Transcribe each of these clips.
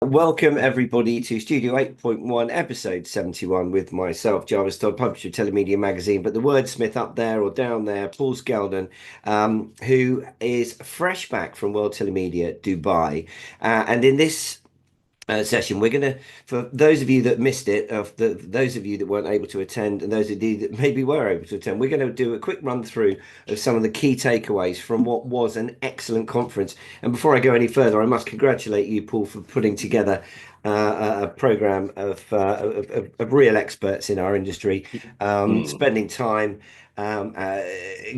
Welcome everybody to Studio 8.1, episode 71 with myself, Jarvis Todd, publisher of Telemedia Magazine, but the wordsmith up there or down there, Paul Skeldon, who is fresh back from World Telemedia Dubai. And in this session, we're going to, for those of you that missed it, those of you that weren't able to attend, and those of you that maybe were able to attend, we're going to do a quick run through of some of the key takeaways from what was an excellent conference. And before I go any further, I must congratulate you, Paul, for putting together a program of real experts in our industry, spending time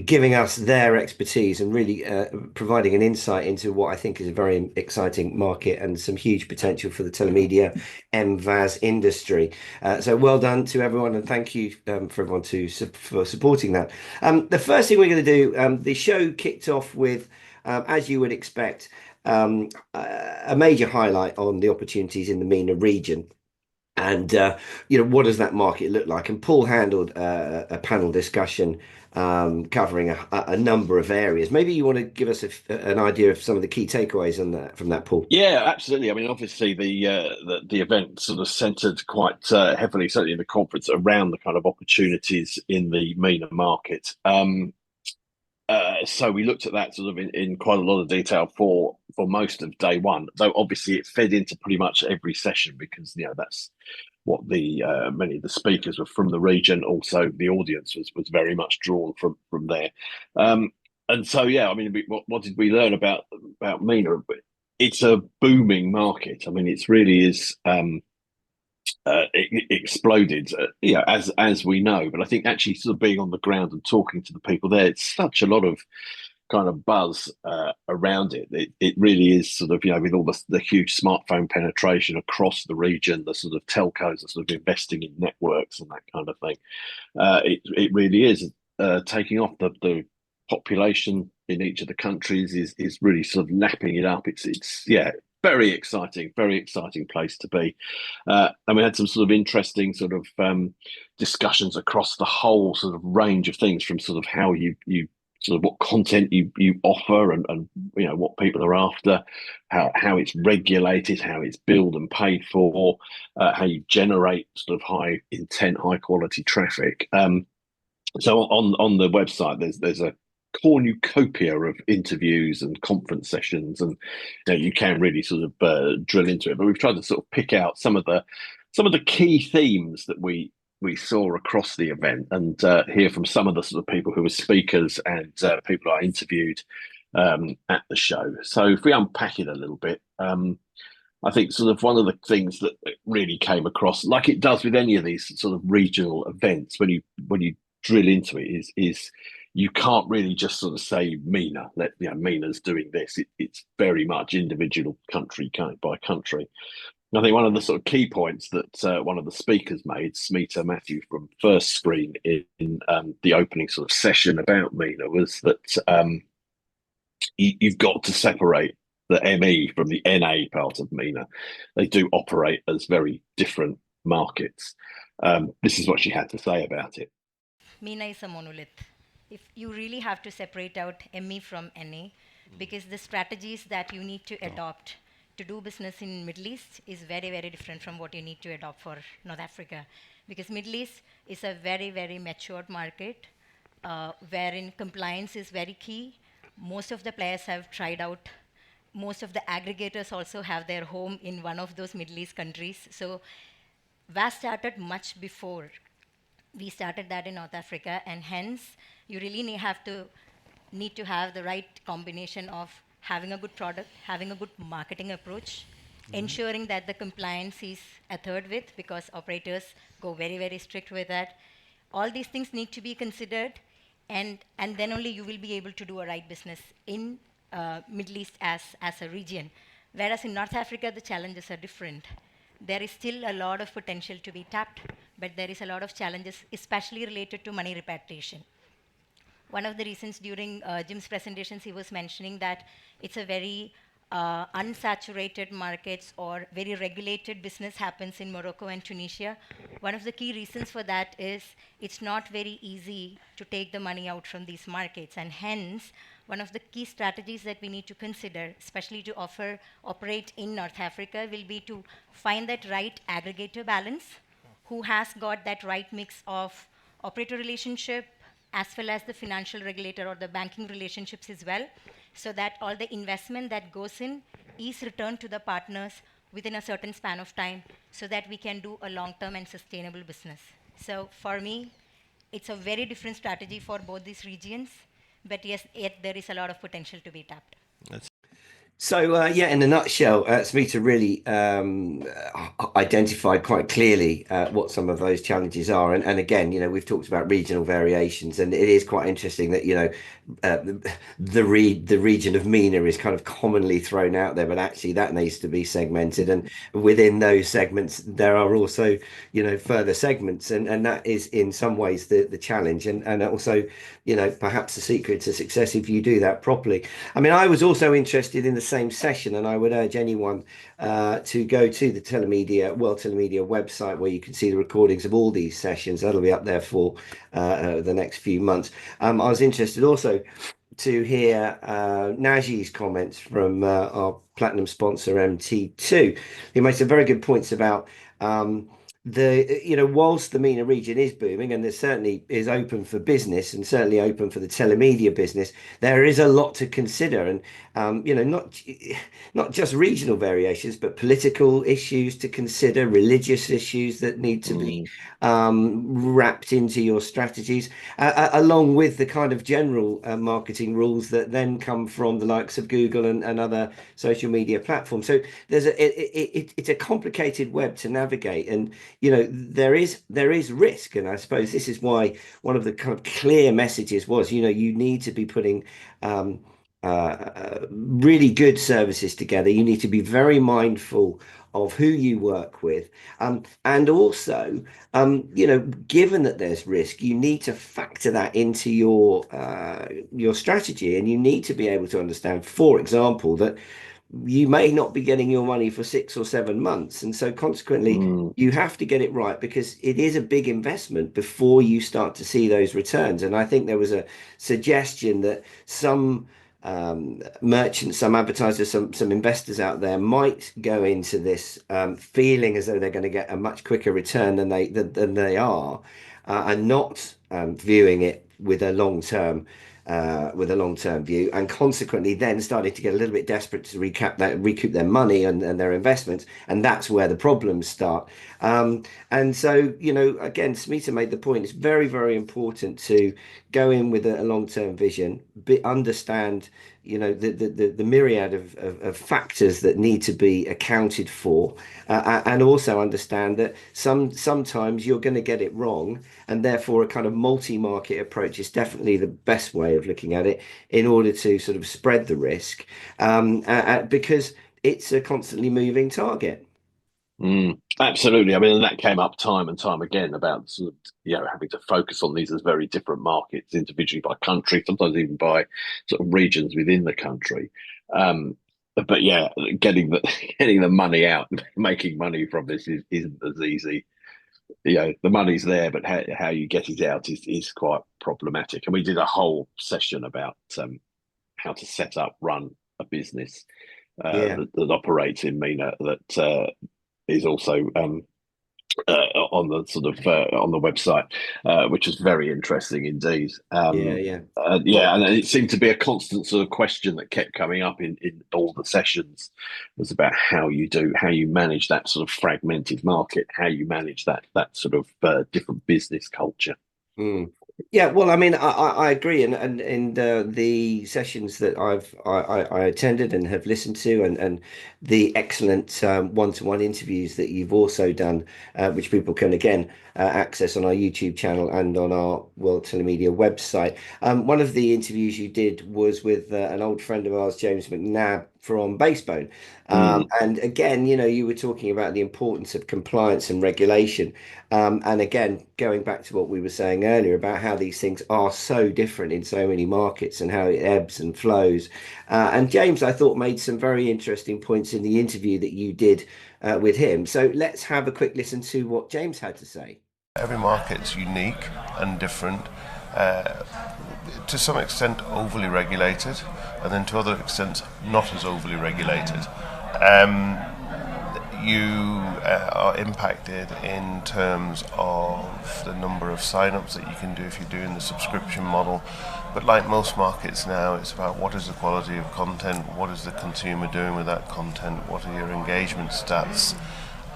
giving us their expertise and really providing an insight into what I think is a very exciting market and some huge potential for the telemedia MVAS industry. So well done to everyone, and thank you for everyone for supporting that. The first thing we're going to do, the show kicked off with, as you would expect, a major highlight on the opportunities in the MENA region. And what does that market look like? And Paul handled a panel discussion covering a number of areas. Maybe you want to give us an idea of some of the key takeaways on that from that, Paul. Yeah, absolutely. I mean, obviously, the event sort of centred quite heavily, certainly in the conference, around the kind of opportunities in the MENA market. So we looked at that sort of in quite a lot of detail for most of day one, though obviously it fed into pretty much every session because that's what the many of the speakers were from the region. Also, the audience was very much drawn from there. And so, yeah, I mean, what did we learn about MENA? It's a booming market. I mean, it really is. It exploded, as we know. But I think actually sort of being on the ground and talking to the people there, it's such a lot of kind of buzz around it. It really is sort of, with all the huge smartphone penetration across the region, the sort of telcos are sort of investing in networks and that kind of thing. It really is taking off. The population in each of the countries is really sort of lapping it up. It's very exciting place to be. And we had some sort of interesting sort of discussions across the whole sort of range of things, from sort of how you sort of what content you offer and what people are after, how it's regulated, how it's billed and paid for, how you generate sort of high intent, high quality traffic. So on the website there's a cornucopia of interviews and conference sessions, and you can really sort of drill into it. But we've tried to sort of pick out some of the key themes that we saw across the event, and hear from some of the sort of people who were speakers and people I interviewed at the show. So if we unpack it a little bit, I think sort of one of the things that really came across, like it does with any of these sort of regional events, when you drill into it, is you can't really just sort of say MENA. MENA's doing this. It's very much individual country by country. I think one of the sort of key points that one of the speakers made, Smita Matthew from First Screen, in the opening sort of session about MENA, was that you've got to separate the ME from the NA part of MENA. They do operate as very different markets. This is what she had to say about it. MENA is a monolith. If you really have to separate out ME from NA, because the strategies that you need to adopt to do business in Middle East is very, very different from what you need to adopt for North Africa. Because Middle East is a very, very matured market, wherein compliance is very key. Most of the players have tried out. Most of the aggregators also have their home in one of those Middle East countries. So VAS started much before we started that in North Africa, and hence you really need to have the right combination of having a good product, having a good marketing approach, ensuring that the compliance is adhered with, because operators go very, very strict with that. All these things need to be considered, and then only you will be able to do a right business in Middle East as a region. Whereas in North Africa, the challenges are different. There is still a lot of potential to be tapped, but there is a lot of challenges, especially related to money repatriation. One of the reasons during Jim's presentations, he was mentioning that it's a very unsaturated markets or very regulated business happens in Morocco and Tunisia. One of the key reasons for that is it's not very easy to take the money out from these markets, and hence one of the key strategies that we need to consider, especially to operate in North Africa, will be to find that right aggregator balance who has got that right mix of operator relationship as well as the financial regulator or the banking relationships as well, so that all the investment that goes in is returned to the partners within a certain span of time, so that we can do a long-term and sustainable business. So for me, it's a very different strategy for both these regions, but yes, yet there is a lot of potential to be tapped. So yeah, in a nutshell, Smita really identified quite clearly what some of those challenges are, and again, we've talked about regional variations, and it is quite interesting that the region of MENA is kind of commonly thrown out there, but actually that needs to be segmented, and within those segments there are also further segments, and that is in some ways the challenge, and also perhaps the secret to success if you do that properly. I mean, I was also interested in the same session, and I would urge anyone to go to the World Telemedia website, where you can see the recordings of all these sessions. That'll be up there for the next few months. I was interested also to hear Naji's comments from our platinum sponsor MT2. He made some very good points about whilst the MENA region is booming and there certainly is open for business and certainly open for the telemedia business, there is a lot to consider, and not just regional variations, but political issues to consider, religious issues that need to be wrapped into your strategies, along with the kind of general marketing rules that then come from the likes of Google and other social media platforms. So it's a complicated web to navigate, and there is risk, and I suppose this is why one of the kind of clear messages was you need to be putting really good services together. You need to be very mindful of who you work with, and also given that there's risk, you need to factor that into your strategy, and you need to be able to understand, for example, that you may not be getting your money for 6 or 7 months, and so consequently you have to get it right, because it is a big investment before you start to see those returns. And I think there was a suggestion that some merchants, some advertisers, some investors out there might go into this feeling as though they're going to get a much quicker return than they are, and not viewing it with a long-term view, and consequently then starting to get a little bit desperate to recoup their money and their investments, and that's where the problems start. And so again, Smita made the point, it's very, very important to go in with a long-term vision, understand the myriad of factors that need to be accounted for, and also understand that sometimes you're going to get it wrong, and therefore a kind of multi-market approach is definitely the best way of looking at it, in order to sort of spread the risk, because it's a constantly moving target. Absolutely. I mean, that came up time and time again about sort of, having to focus on these as very different markets, individually by country, sometimes even by sort of regions within the country. But yeah, getting the money out, making money from this isn't as easy. The money's there, but how you get it out is quite problematic. And we did a whole session about how to set up, run a business that operates in MENA, that is also on the sort of on the website, which was very interesting indeed. And it seemed to be a constant sort of question that kept coming up in all the sessions, was about how you manage that sort of fragmented market, how you manage that sort of different business culture. Yeah, well, I mean, I agree, and the sessions that I attended and have listened to, and the excellent one-to-one interviews that you've also done, which people can again access on our YouTube channel and on our World Telemedia website. One of the interviews you did was with an old friend of ours, James McNabb, from Basebone. And again, you know, you were talking about the importance of compliance and regulation. And again, going back to what we were saying earlier about how these things are so different in so many markets and how it ebbs and flows. And James, I thought, made some very interesting points in the interview that you did with him. So let's have a quick listen to what James had to say. Every market's unique and different. To some extent overly regulated, and then to other extents not as overly regulated. You are impacted in terms of the number of sign-ups that you can do if you're doing the subscription model. But like most markets now, it's about what is the quality of content, what is the consumer doing with that content, what are your engagement stats,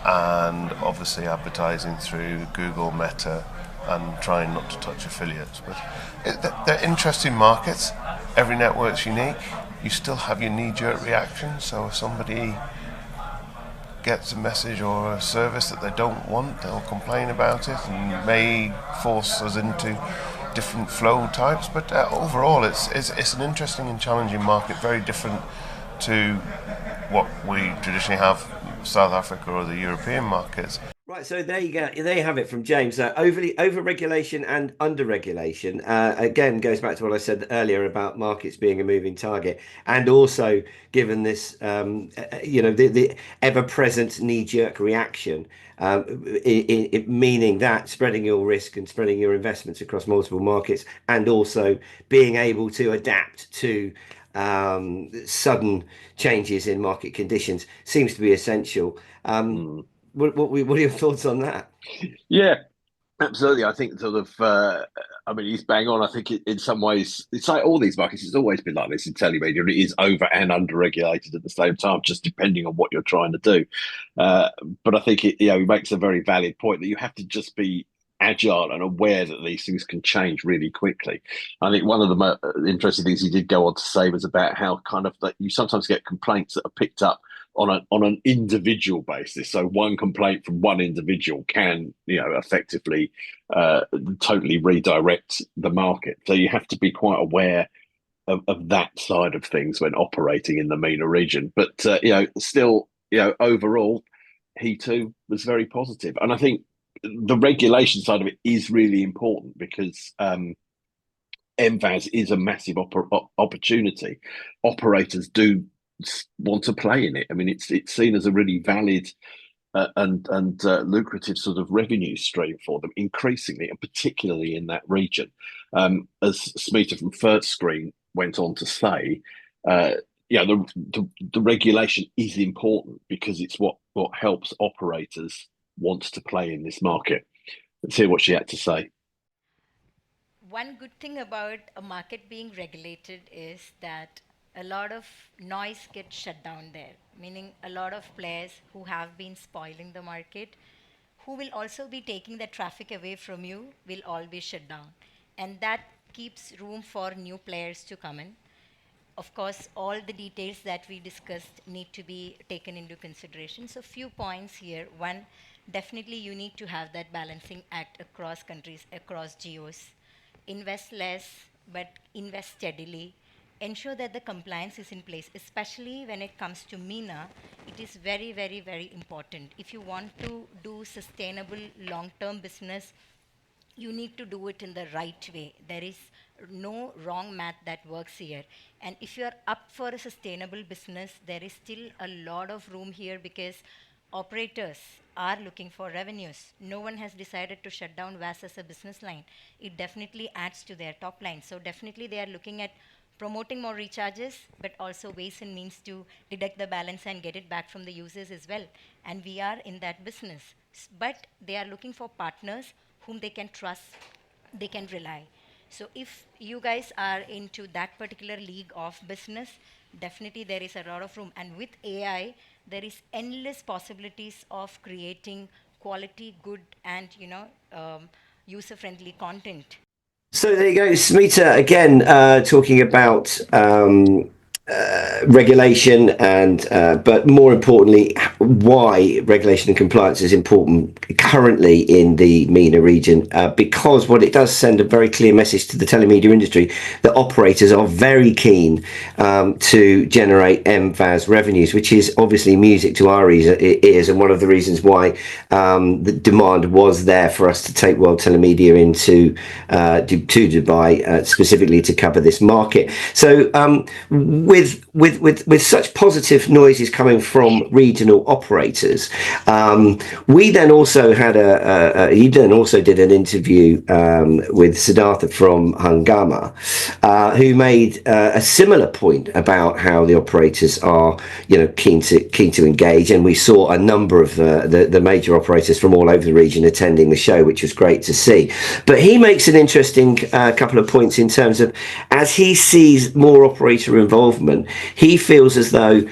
and obviously advertising through Google, Meta, and trying not to touch affiliates. But they're interesting markets. Every network's unique. You still have your knee-jerk reaction. So if somebody gets a message or a service that they don't want, they'll complain about it and may force us into different flow types. But overall, it's an interesting and challenging market, very different to what we traditionally have South Africa or the European markets. Right, so there you go. There you have it from James. Over regulation and under regulation again goes back to what I said earlier about markets being a moving target, and also given this, the ever-present knee-jerk reaction, meaning that spreading your risk and spreading your investments across multiple markets, and also being able to adapt to sudden changes in market conditions seems to be essential. What are your thoughts on that? Yeah, absolutely. I think sort of, I mean, he's bang on. I think in some ways, it's like all these markets, it's always been like this in telemedia. It is over and under regulated at the same time, just depending on what you're trying to do. But I think he makes a very valid point that you have to just be agile and aware that these things can change really quickly. I think one of the most interesting things he did go on to say was about how kind of that you sometimes get complaints that are picked up on an individual basis. So one complaint from one individual can, effectively totally redirect the market. So you have to be quite aware of that side of things when operating in the MENA region. But still, overall, he too was very positive. And I think the regulation side of it is really important because MVAS is a massive opportunity. Operators do want to play in it. I mean, it's seen as a really valid and lucrative sort of revenue stream for them, increasingly, and particularly in that region. As Smita from First Screen went on to say, the regulation is important because it's what helps operators want to play in this market. Let's hear what she had to say. One good thing about a market being regulated is that a lot of noise gets shut down there, meaning a lot of players who have been spoiling the market, who will also be taking the traffic away from you, will all be shut down. And that keeps room for new players to come in. Of course, all the details that we discussed need to be taken into consideration. So few points here. One, definitely you need to have that balancing act across countries, across geos. Invest less, but invest steadily. Ensure that the compliance is in place, especially when it comes to MENA. It is very, very, very important. If you want to do sustainable long-term business, you need to do it in the right way. There is no wrong math that works here. And if you're up for a sustainable business, there is still a lot of room here because operators are looking for revenues. No one has decided to shut down VAS as a business line. It definitely adds to their top line. So definitely they are looking at promoting more recharges, but also ways and means to deduct the balance and get it back from the users as well. And we are in that business. But they are looking for partners whom they can trust, they can rely. So if you guys are into that particular league of business, definitely there is a lot of room. And with AI, there is endless possibilities of creating quality, good, and user-friendly content. So there you go, Smita again talking about regulation and but more importantly why regulation and compliance is important currently in the MENA region, because what it does send a very clear message to the telemedia industry that operators are very keen to generate MVAS revenues, which is obviously music to our ears, and one of the reasons why the demand was there for us to take World Telemedia into to Dubai, specifically to cover this market. So with such positive noises coming from regional operators, we then also had he then also did an interview with Siddhartha from Hungama, who made a similar point about how the operators are, keen to engage, and we saw a number of the major operators from all over the region attending the show, which was great to see. But he makes an interesting couple of points in terms of, as he sees more operator involvement, he feels as though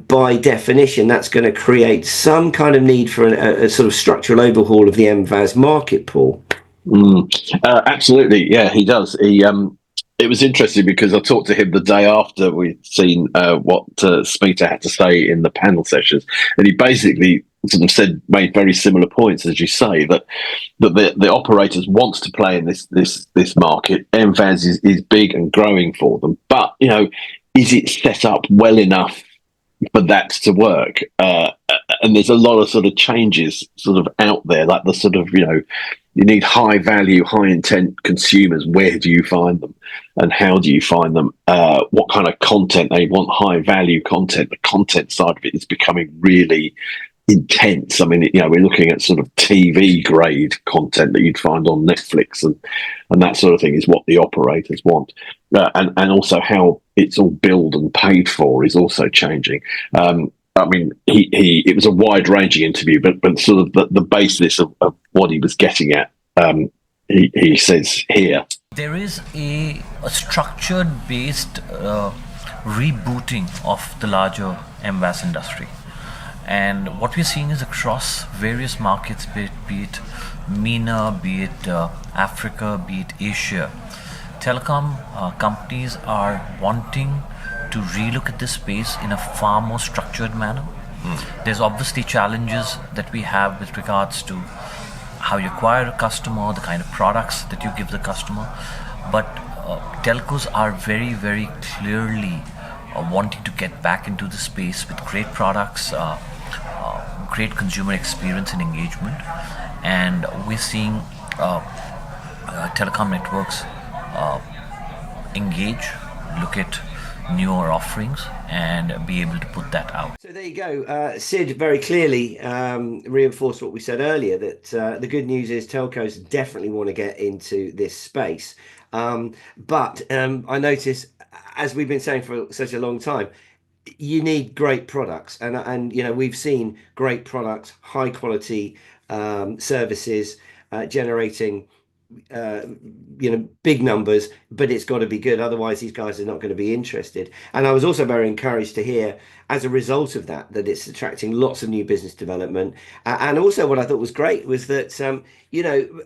by definition that's going to create some kind of need for a sort of structural overhaul of the MVAS market, Paul. Absolutely, yeah, he does. It was interesting because I talked to him the day after we'd seen what Smita had to say in the panel sessions, and he basically sort of made very similar points, as you say, that the operators wants to play in this market. MVAS is big and growing for them, but is it set up well enough for that to work? And there's a lot of sort of changes sort of out there, like the sort of, you need high value, high intent consumers. Where do you find them and how do you find them? What kind of content they want? High value content. The content side of it is becoming really intense. I mean, we're looking at sort of TV grade content that you'd find on Netflix and that sort of thing is what the operators want. And also how it's all billed and paid for is also changing. I mean, it was a wide-ranging interview, but sort of the basis of what he was getting at, he says here. There is a structured-based rebooting of the larger MVAS industry. And what we're seeing is across various markets, be it MENA, be it Africa, be it Asia, telecom companies are wanting to relook at this space in a far more structured manner. There's obviously challenges that we have with regards to how you acquire a customer, the kind of products that you give the customer, but telcos are very, very clearly wanting to get back into the space with great products, great consumer experience and engagement, and we're seeing telecom networks engage, look at newer offerings and be able to put that out. So there you go. Sid very clearly reinforced what we said earlier, that the good news is telcos definitely want to get into this space. But I notice, as we've been saying for such a long time, you need great products, and we've seen great products, high quality services generating big numbers, but it's got to be good, otherwise these guys are not going to be interested. And I was also very encouraged to hear, as a result of that it's attracting lots of new business development. And also what I thought was great was that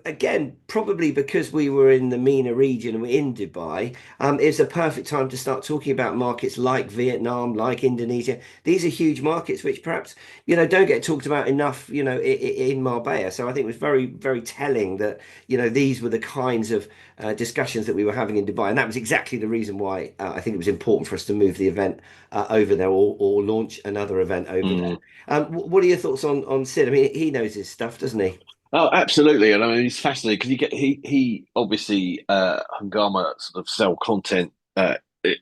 again, probably because we were in the MENA region and we're in Dubai, it's a perfect time to start talking about markets like Vietnam, like Indonesia. These are huge markets which perhaps don't get talked about enough in Marbella. So I think it was very, very telling that these were the kinds of discussions that we were having in Dubai, and that was exactly the reason why I think it was important for us to move the event over there, or launch another event over there. What are your thoughts on Sid? I mean, he knows his stuff, doesn't he? Oh, absolutely, and I mean he's fascinating because he obviously Hungama sort of sell content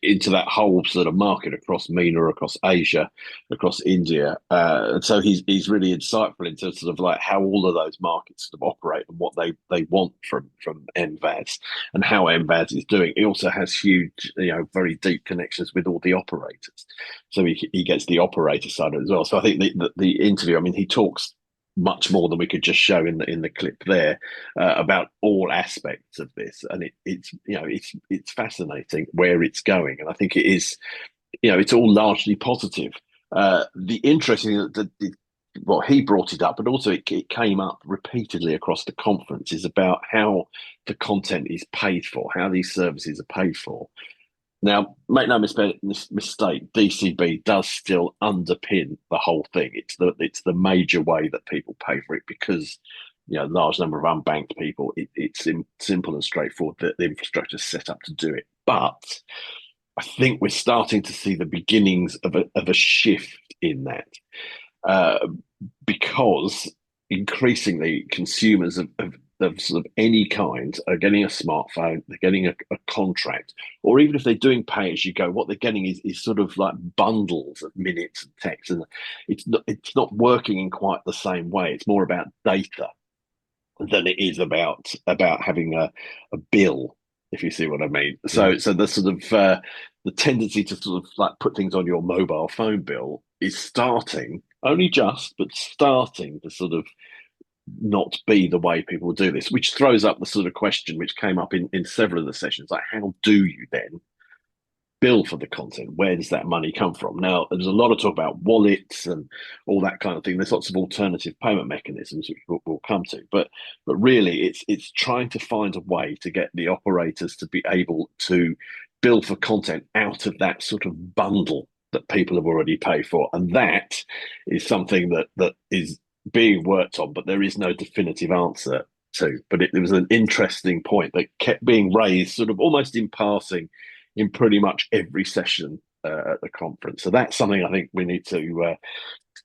into that whole sort of market across MENA, across Asia, across India, and so he's really insightful into sort of like how all of those markets sort of operate and what they want from MVAS and how MVAS is doing. He also has huge, very deep connections with all the operators, so he gets the operator side as well. So I think the interview, I mean, he talks much more than we could just show in the clip there about all aspects of this, and it's fascinating where it's going, and I think it is, it's all largely positive. The interesting well, he brought it up, but also it came up repeatedly across the conference, is about how the content is paid for, how these services are paid for. Now, make no mistake, DCB does still underpin the whole thing. It's the major way that people pay for it because large number of unbanked people. It's simple and straightforward. The infrastructure is set up to do it, but I think we're starting to see the beginnings of a shift in that because increasingly consumers of sort of any kind are getting a smartphone, they're getting a contract, or even if they're doing pay as you go, what they're getting is sort of like bundles of minutes and text, and it's not working in quite the same way. It's more about data than it is about having a bill, if you see what I mean. So the sort of the tendency to sort of like put things on your mobile phone bill is starting, only just, but starting to sort of not be the way people do this, which throws up the sort of question which came up in several of the sessions, like how do you then bill for the content? Where does that money come from? Now, there's a lot of talk about wallets and all that kind of thing. There's lots of alternative payment mechanisms which we'll come to, but really it's trying to find a way to get the operators to be able to bill for content out of that sort of bundle that people have already paid for, and that is something that is being worked on, but there is no definitive answer to. But it was an interesting point that kept being raised sort of almost in passing in pretty much every session at the conference. So that's something I think we need to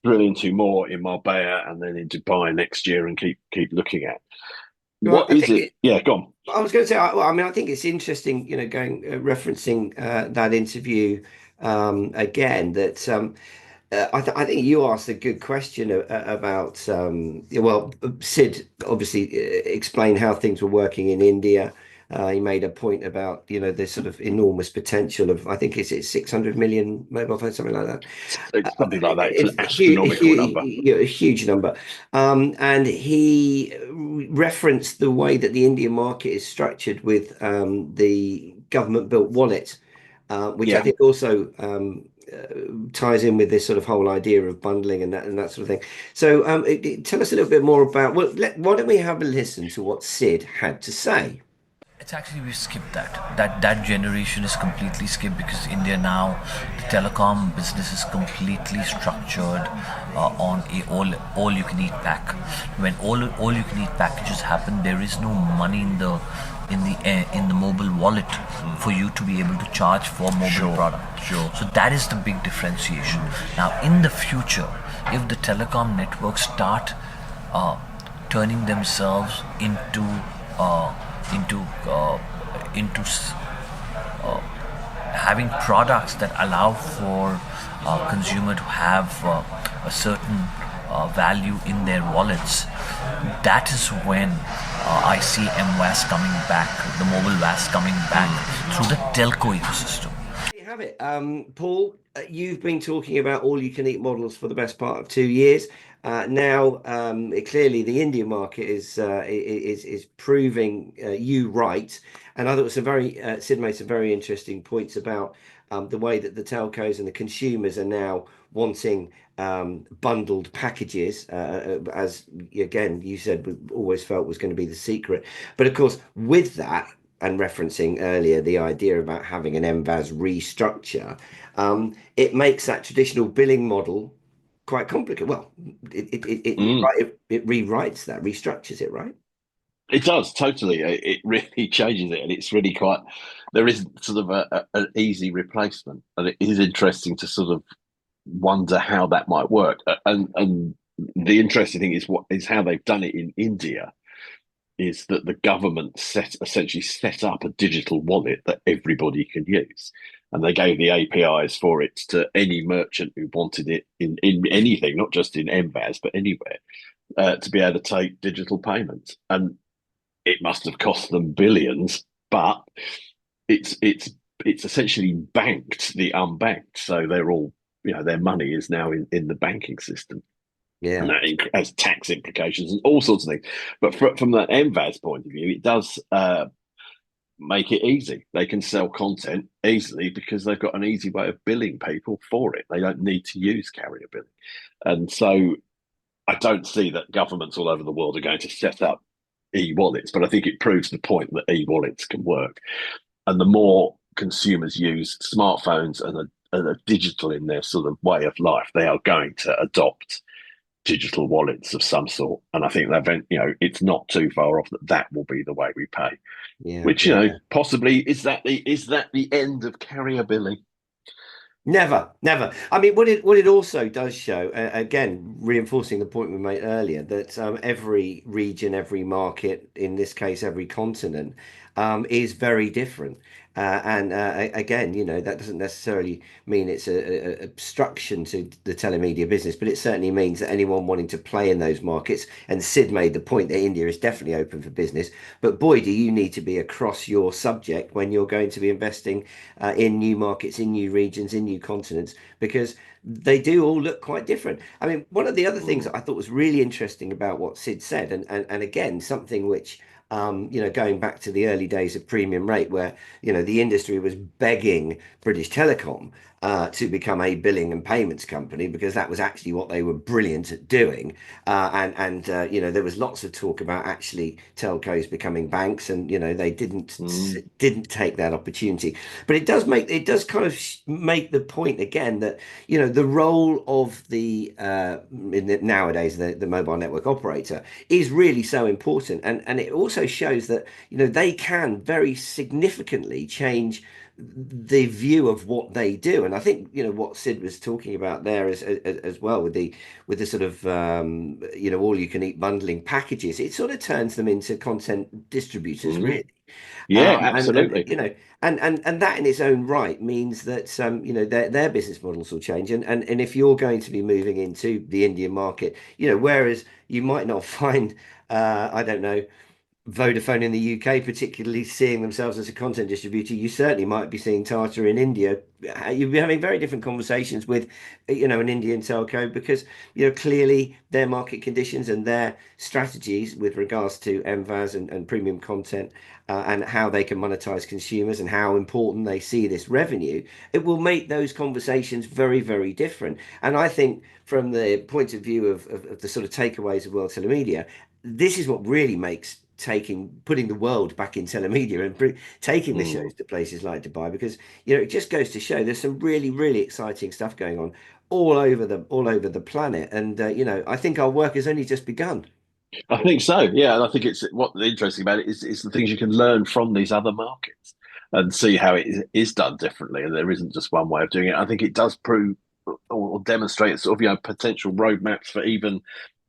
drill into more in Marbella and then in Dubai next year and keep looking at. What is it? Yeah, go on. I was going to say, I mean, I think it's interesting, referencing that interview again, that I think you asked a good question about, Sid obviously explained how things were working in India. He made a point about, the sort of enormous potential of, I think it's 600 million mobile phones, something like that. It's something like that. It's an astronomical number. A huge number. And he referenced the way that the Indian market is structured with the government-built wallet, which I think also ties in with this sort of whole idea of bundling and that sort of thing. So tell us a little bit more about, why don't we have a listen to what Sid had to say? It's actually, we skipped that. That generation is completely skipped because India now, the telecom business is completely structured on a all you can eat pack. When all you can eat packages happen, there is no money in the mobile wallet for you to be able to charge for mobile product. Sure. So that is the big differentiation. Now, in the future, if the telecom networks start turning themselves into having products that allow for consumer to have a certain value in their wallets, that is when I see MVAS coming back, the mobile VAS coming back through the telco ecosystem. There you have it. Paul, you've been talking about all-you-can-eat models for the best part of 2 years. Now, clearly, the Indian market is proving you right, and I thought Sid made some very interesting points about the way that the telcos and the consumers are now wanting bundled packages, as again you said, we always felt was going to be the secret. But of course, with that, and referencing earlier the idea about having an MVAS restructure, it makes that traditional billing model quite complicated. Well, it rewrites that, restructures it, right? It does, totally. It really changes it, and it's really quite. There isn't sort of an easy replacement, and it is interesting to sort of wonder how that might work. And the interesting thing is how they've done it in India. Is that the government essentially set up a digital wallet that everybody can use, and they gave the APIs for it to any merchant who wanted it in anything, not just in MVAS but anywhere, to be able to take digital payments. And it must have cost them billions, but it's essentially banked the unbanked, so they're all their money is now in the banking system. Yeah, and that has tax implications and all sorts of things. But from the MVAS point of view, it does make it easy. They can sell content easily because they've got an easy way of billing people for it. They don't need to use carrier billing. And so I don't see that governments all over the world are going to set up e-wallets, but I think it proves the point that e-wallets can work. And the more consumers use smartphones and are digital in their sort of way of life, they are going to adopt digital wallets of some sort. And I think that, you know, it's not too far off that will be the way we pay. Yeah, which, you know, possibly is that the end of carrier billing? Never. I mean, what it also does show, again, reinforcing the point we made earlier, that every region, every market, in this case, every continent, is very different. And again, you know, that doesn't necessarily mean it's a obstruction to the telemedia business, but it certainly means that anyone wanting to play in those markets, and Sid made the point that India is definitely open for business, but boy, do you need to be across your subject when you're going to be investing in new markets, in new regions, in new continents, because they do all look quite different. I mean, one of the other things that I thought was really interesting about what Sid said, and again, something which you know, going back to the early days of premium rate, where, you know, the industry was begging British Telecom to become a billing and payments company, because that was actually what they were brilliant at doing. And you know, there was lots of talk about actually telcos becoming banks, and, you know, they didn't take that opportunity. But it does kind of make the point again that, you know, the role of the nowadays the mobile network operator is really so important, and it also shows that, you know, they can very significantly change the view of what they do. And I think, you know, what Sid was talking about there is as well, with the sort of you know, all you can eat bundling packages, it sort of turns them into content distributors, really. Yeah, absolutely. And you know, and that in its own right means that you know, their business models will change, and if you're going to be moving into the Indian market, you know, whereas you might not find I don't know, Vodafone in the UK particularly seeing themselves as a content distributor, you certainly might be seeing Tata in India. You'll be having very different conversations with, you know, an Indian telco, because, you know, clearly their market conditions and their strategies with regards to MVAS and premium content, and how they can monetize consumers and how important they see this revenue, it will make those conversations very, very different. And I think from the point of view of the sort of takeaways of World Telemedia, this is what really makes putting the world back in telemedia and taking the shows to places like Dubai, because, you know, it just goes to show there's some really, really exciting stuff going on all over the planet, and you know, I think our work has only just begun. I think so, yeah. And I think it's what's interesting about it is the things you can learn from these other markets and see how it is done differently, and there isn't just one way of doing it. I think it does prove or demonstrate sort of, you know, potential roadmaps for even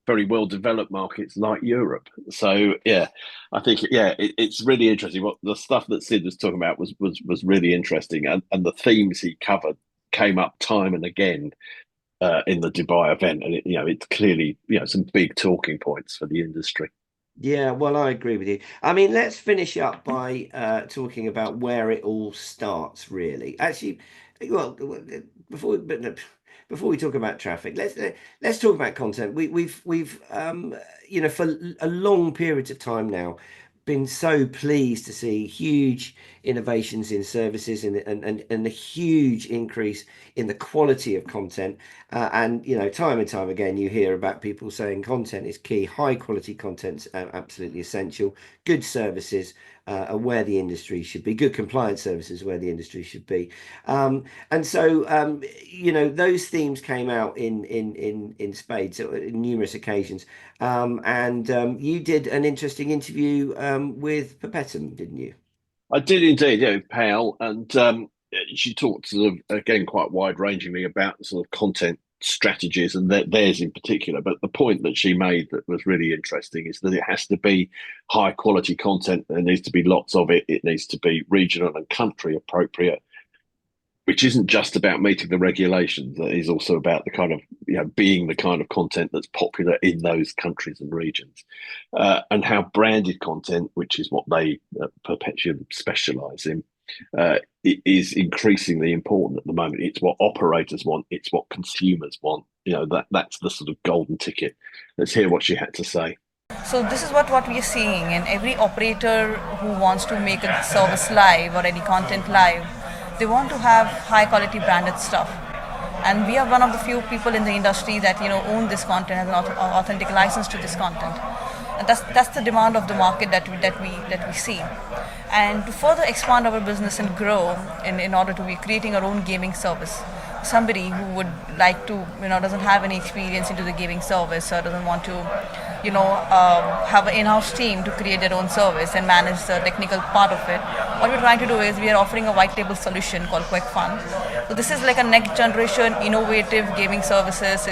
very well developed markets like Europe. So yeah, I think it's really interesting. What the stuff that Sid was talking about was really interesting, and the themes he covered came up time and again in the Dubai event, and you know, it's clearly, you know, some big talking points for the industry. Yeah, well, I agree with you. I mean, let's finish up by talking about where it all starts, really. Actually, well, before we talk about traffic, let's talk about content. We've you know, for a long period of time now, been so pleased to see huge innovations in services, and a huge increase in the quality of content. And, you know, time and time again, you hear about people saying content is key. High quality content's absolutely essential. Good services are where the industry should be. Good compliance services where the industry should be. And so, you know, those themes came out in spades in numerous occasions. And you did an interesting interview with Perpetuum, didn't you? I did indeed, yeah, with Pal, and she talked sort of, again, quite wide-rangingly about sort of content strategies and theirs in particular. But the point that she made that was really interesting is that it has to be high-quality content. There needs to be lots of it. It needs to be regional and country appropriate, which isn't just about meeting the regulations. That is also about the kind of, you know, being the kind of content that's popular in those countries and regions, and how branded content, which is what they Perpetuum specialise in, it is increasingly important at the moment. It's what operators want. It's what consumers want. You know, that's the sort of golden ticket. Let's hear what she had to say. So this is what we are seeing, and every operator who wants to make a service live or any content live, they want to have high quality branded stuff. And we are one of the few people in the industry that, you know, own this content, has an authentic license to this content. And that's the demand of the market that we see. And to further expand our business and grow, in order to be creating our own gaming service, somebody who would like to, doesn't have any experience into the gaming service or doesn't want to, have an in-house team to create their own service and manage the technical part of it. What we're trying to do is we are offering a white label solution called Quick Fun. So this is like a next generation innovative gaming services.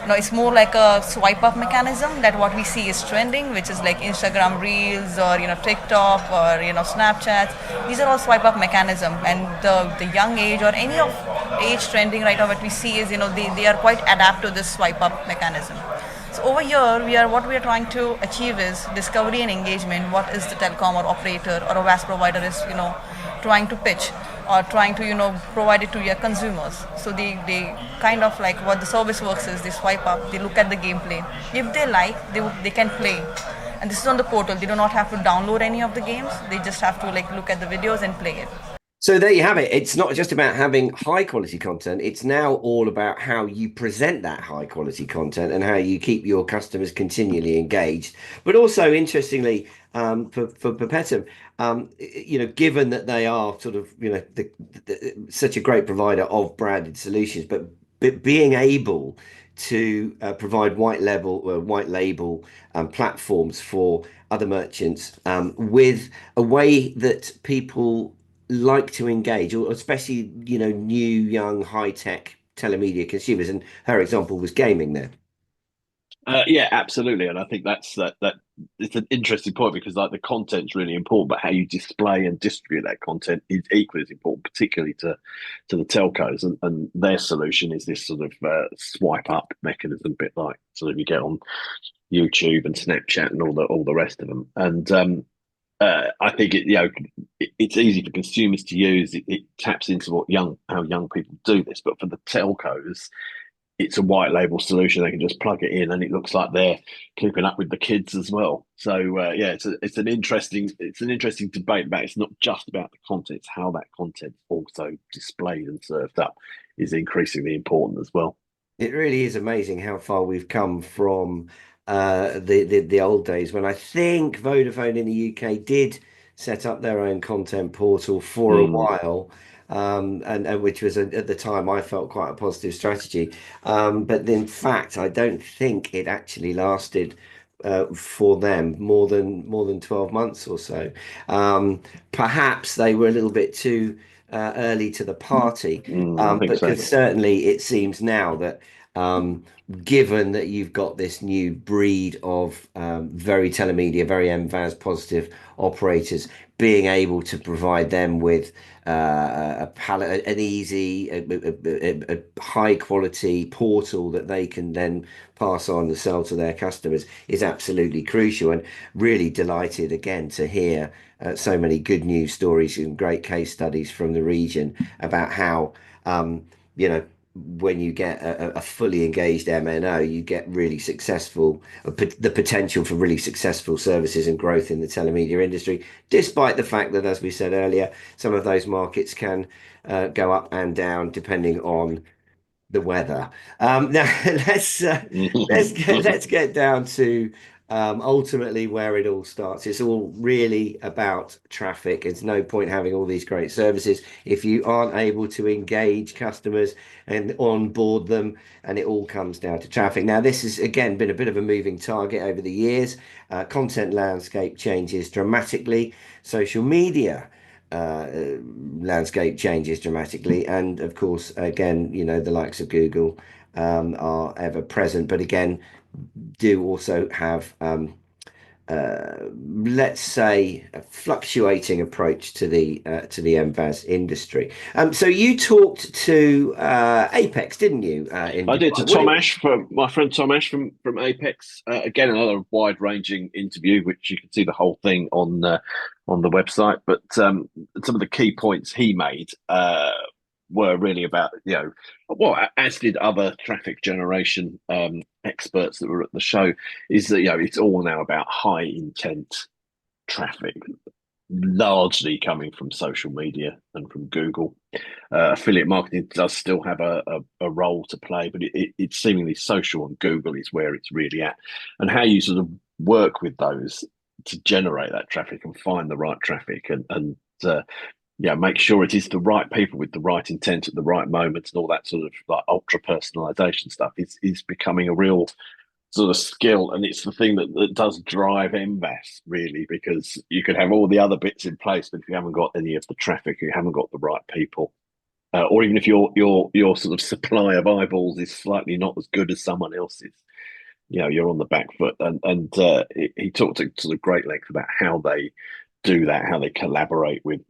It's more like a swipe up mechanism that what we see is trending, which is like Instagram Reels or TikTok or Snapchat. These are all swipe up mechanism, and the young age or any of age trending right now what we see is they are quite adapt to this swipe up mechanism. So over here what we are trying to achieve is discovery and engagement. What is the telecom or operator or a VAS provider is trying to pitch or trying to provide it to your consumers. So they kind of like what the service works is they swipe up, they look at the gameplay. If they like, they can play. And this is on the portal. They do not have to download any of the games. They just have to look at the videos and play it. So there you have it. It's not just about having high quality content. It's now all about how you present that high quality content and how you keep your customers continually engaged. But also, interestingly, for Perpetuum, given that they are sort of, such a great provider of branded solutions, but being able to provide white label platforms for other merchants with a way that people like to engage, or especially new, young, high-tech telemedia consumers, and her example was gaming there. Yeah, absolutely, and I think that it's an interesting point, because the content's really important, but how you display and distribute that content is equally as important, particularly to the telcos, and their solution is this sort of swipe up mechanism, a bit like sort of you get on YouTube and Snapchat and all the rest of them, and I think it's easy for consumers to use. It taps into how young people do this, but for the telcos, it's a white label solution. They can just plug it in, and it looks like they're keeping up with the kids as well. So it's an interesting debate about. It's not just about the content; it's how that content's also displayed and served up is increasingly important as well. It really is amazing how far we've come from the old days, when I think Vodafone in the UK did set up their own content portal for a while, and which was at the time I felt quite a positive strategy, but in fact I don't think it actually lasted for them more than 12 months or so. Perhaps they were a little bit too early to the party, because certainly it seems now that given that you've got this new breed of very telemedia, very MVAS positive operators, being able to provide them with an easy, a high quality portal that they can then pass on and sell to their customers is absolutely crucial. And really delighted again to hear so many good news stories and great case studies from the region about how when you get a fully engaged MNO, you get really successful, the potential for really successful services and growth in the telemedia industry, despite the fact that, as we said earlier, some of those markets can go up and down depending on the weather. Now let's get down to ultimately where it all starts. It's all really about traffic. There's no point having all these great services if you aren't able to engage customers and onboard them, and it all comes down to traffic. Now, this has again been a bit of a moving target over the years. Content landscape changes dramatically, social media landscape changes dramatically, and of course again the likes of Google are ever present, but again do also have let's say a fluctuating approach to the MVAS industry. So you talked to Apex, didn't you? I did, to Tom Ash, from my friend Tom Ash from Apex. Again, another wide-ranging interview, which you can see the whole thing on the website. But some of the key points he made were really about, as did other traffic generation experts that were at the show, is that it's all now about high intent traffic, largely coming from social media and from Google. Affiliate marketing does still have a role to play, but it's seemingly social, and Google is where it's really at. And how you sort of work with those to generate that traffic and find the right traffic and make sure it is the right people with the right intent at the right moment and all that sort of like ultra personalization stuff is becoming a real sort of skill, and it's the thing that does drive MVAS really, because you could have all the other bits in place, but if you haven't got any of the traffic, you haven't got the right people, or even if your sort of supply of eyeballs is slightly not as good as someone else's, you're on the back foot. And he talked at sort of great length about how they do that, how they collaborate with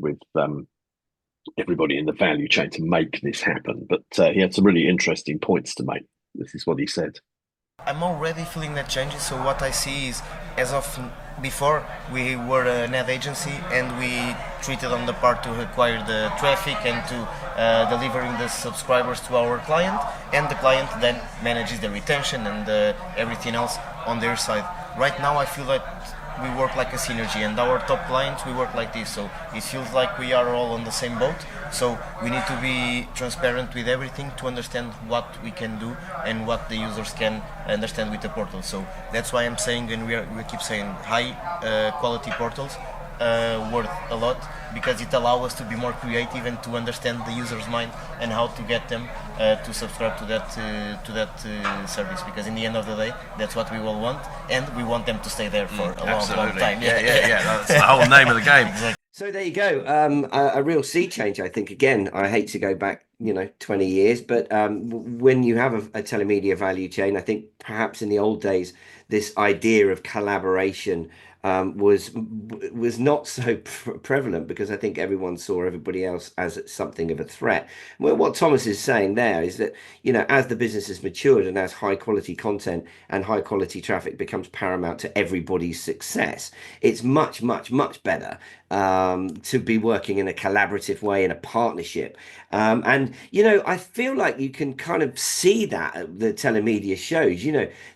everybody in the value chain to make this happen. But he had some really interesting points to make. This is what he said. I'm already feeling that changes. So what I see is, as of before, we were an ad agency and we treated on the part to acquire the traffic and to delivering the subscribers to our client, and the client then manages the retention and everything else on their side. Right now I feel that we work like a synergy, and our top clients, we work like this, so it feels like we are all on the same boat. So we need to be transparent with everything to understand what we can do and what the users can understand with the portal. So that's why I'm saying, and we keep saying, high quality portals worth a lot, because it allows us to be more creative and to understand the user's mind and how to get them to subscribe to that service, because in the end of the day, that's what we all want, and we want them to stay there for a long time. Yeah. That's the whole name of the game. Exactly. So there you go. A real sea change, I think. Again, I hate to go back, 20 years, but when you have a telemedia value chain, I think perhaps in the old days, this idea of collaboration was not so prevalent, because I think everyone saw everybody else as something of a threat. Well, what Thomas is saying there is that, as the business has matured and as high quality content and high quality traffic becomes paramount to everybody's success, it's much, much, much better to be working in a collaborative way, in a partnership. And I feel like you can kind of see that at the telemedia shows.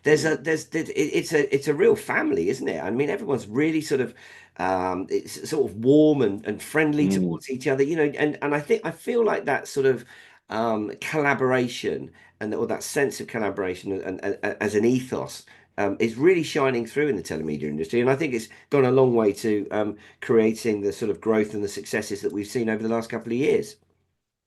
It's a real family, isn't it? I mean, everyone's really sort of it's sort of warm and friendly towards each other, and I feel like that sort of collaboration or that sense of collaboration and as an ethos is really shining through in the telemedia industry, and I think it's gone a long way to creating the sort of growth and the successes that we've seen over the last couple of years.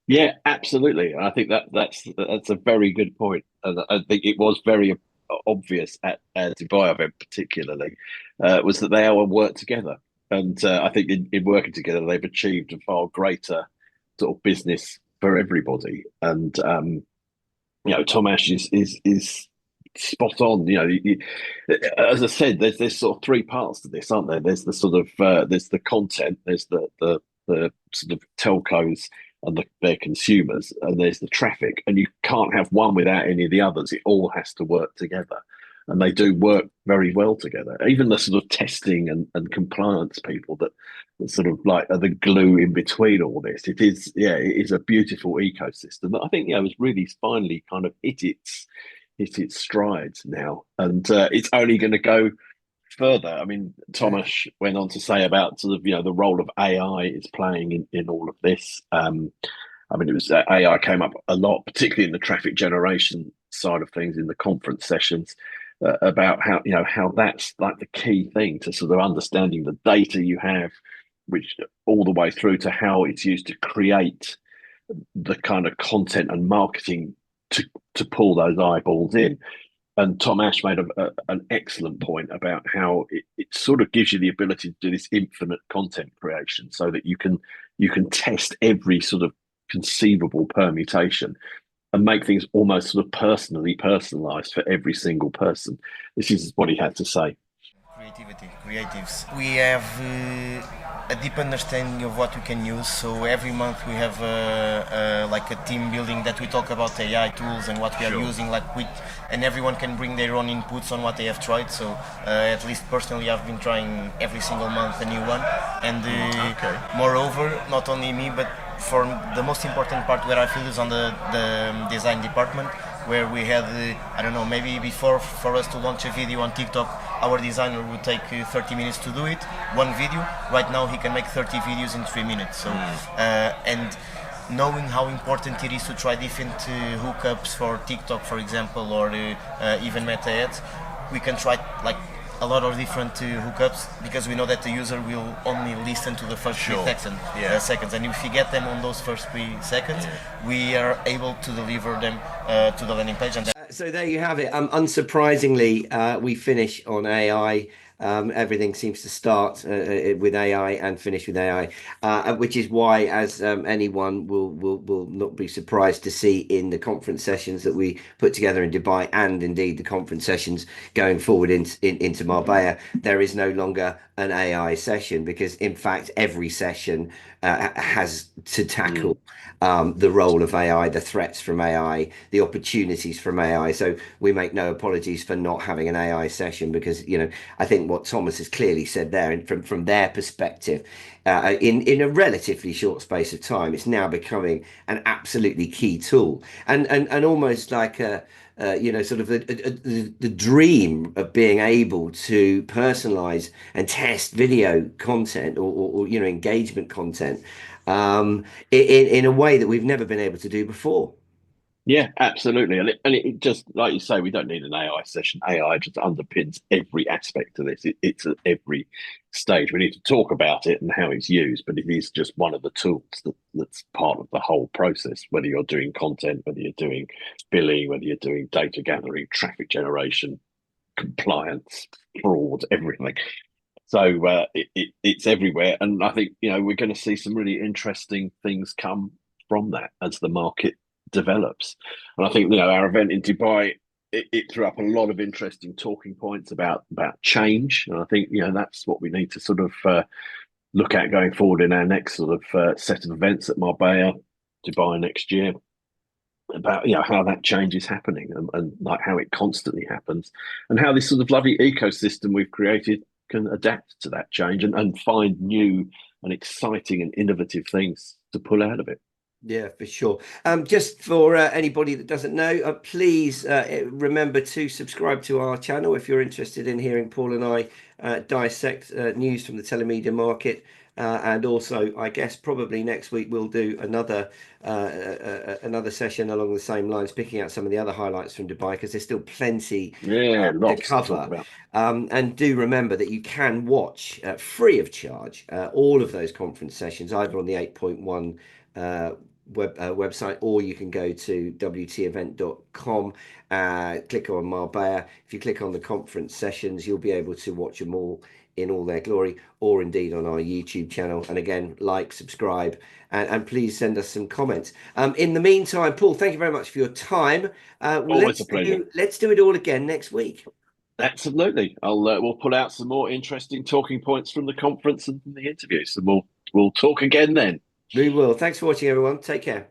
Yeah, absolutely. I think that's a very good point. And I think it was very obvious at Dubai event particularly, was that they all work together. And I think in working together, they've achieved a far greater sort of business for everybody. And, Tom Ash is spot on. As I said, there's sort of three parts to this, aren't there? There's the sort of there's the content, there's the sort of telcos and their consumers, and there's the traffic, and you can't have one without any of the others. It all has to work together, and they do work very well together. Even the sort of testing and compliance people that sort of like are the glue in between all this. It is a beautiful ecosystem that I think has really finally kind of hit its strides now, and it's only going to go further. I mean, Thomas went on to say about sort of the role of AI is playing in all of this. I mean, it was AI came up a lot, particularly in the traffic generation side of things in the conference sessions, about how that's like the key thing to sort of understanding the data you have, which all the way through to how it's used to create the kind of content and marketing to pull those eyeballs in. And Tom Ash made an excellent point about how it sort of gives you the ability to do this infinite content creation, so that you can test every sort of conceivable permutation and make things almost sort of personally personalized for every single person. This is what he had to say. Creatives. We have a deep understanding of what we can use. So every month we have like a team building that we talk about AI tools and what we are using, and everyone can bring their own inputs on what they have tried. So at least personally, I've been trying every single month a new one. And moreover, not only me, but for the most important part where I feel is on the design department, where we had, maybe before for us to launch a video on TikTok, our designer would take 30 minutes to do it, one video. Right now he can make 30 videos in 3 minutes. So, and knowing how important it is to try different hookups for TikTok, for example, or even Meta ads, we can try like a lot of different hookups, because we know that the user will only listen to the first 3 seconds, and if you get them on those first 3 seconds, we are able to deliver them to the landing page. And so there you have it. Unsurprisingly, we finish on AI. Everything seems to start with AI and finish with AI, which is why, as anyone will not be surprised to see in the conference sessions that we put together in Dubai, and indeed the conference sessions going forward into Marbella, there is no longer an AI session, because in fact every session has to tackle the role of AI, the threats from AI, the opportunities from AI. So we make no apologies for not having an AI session, because I think what Thomas has clearly said there, and from their perspective, in a relatively short space of time, it's now becoming an absolutely key tool, and almost like a sort of the dream of being able to personalize and test video content or engagement content in a way that we've never been able to do before. Yeah, absolutely. And it just, like you say, we don't need an AI session. AI just underpins every aspect of this. It's at every stage. We need to talk about it and how it's used, but it is just one of the tools that's part of the whole process, whether you're doing content, whether you're doing billing, whether you're doing data gathering, traffic generation, compliance, fraud, everything. So it's everywhere. And I think, we're going to see some really interesting things come from that as the market develops. And I think our event in Dubai, it threw up a lot of interesting talking points about change, and I think that's what we need to sort of look at going forward in our next sort of set of events at Marbella, Dubai next year, about how that change is happening, and like how it constantly happens, and how this sort of lovely ecosystem we've created can adapt to that change and find new and exciting and innovative things to pull out of it. Yeah, for sure. Just for anybody that doesn't know, please remember to subscribe to our channel if you're interested in hearing Paul and I dissect news from the telemedia market. And also, I guess probably next week we'll do another session along the same lines, picking out some of the other highlights from Dubai, because there's still plenty to cover. And do remember that you can watch free of charge all of those conference sessions, either on the 8.1 website, or you can go to WTEvent.com, click on Marbella. If you click on the conference sessions, you'll be able to watch them all in all their glory, or indeed on our YouTube channel. And again, like, subscribe, and please send us some comments. In the meantime, Paul, thank you very much for your time. Always a pleasure. Let's do it all again next week. Absolutely. We'll pull out some more interesting talking points from the conference and from the interviews, and we'll talk again then. We will. Thanks for watching, everyone. Take care.